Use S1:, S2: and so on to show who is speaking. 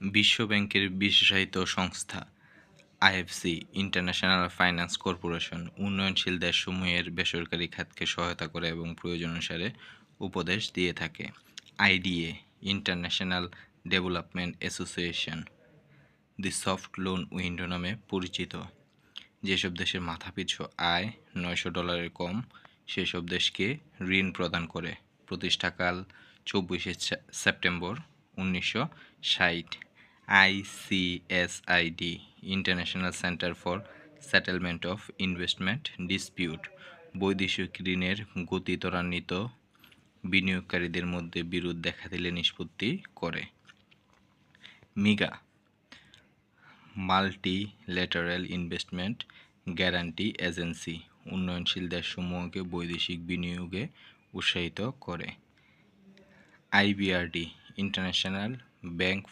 S1: বিশ্ব ব্যাংকের বিশেষায়িত সংস্থা আইএফসি ইন্টারন্যাশনাল ফাইন্যান্স কর্পোরেশন উন্নয়নশীল দেশসমূহের বেসরকারি খাতকে সহায়তা করে এবং প্রয়োজন অনুসারে উপদেশ দিয়ে থাকে। আইডিএ ইন্টারন্যাশনাল ডেভেলপমেন্ট অ্যাসোসিয়েশন দি সফট লোন উইন্ডো নামে পরিচিত। যেসব দেশের মাথাপিছু আয় $900 কম সেসব দেশকে ঋণ প্রদান করে। প্রতিষ্ঠাকাল 24শে September 1960। ICSID international centre for settlement of investment dispute বৈদেশিক ঋণের গতি ত্বরান্বিত বিনিয়োগকারীদের মধ্যে বিরোধ দেখা দিলে নিষ্পত্তি করে। MIGA multilateral investment guarantee agency উন্নয়নশীল দেশসমূহকে বৈদেশিক বিনিয়োগে উৎসাহিত করে। IBRD international bank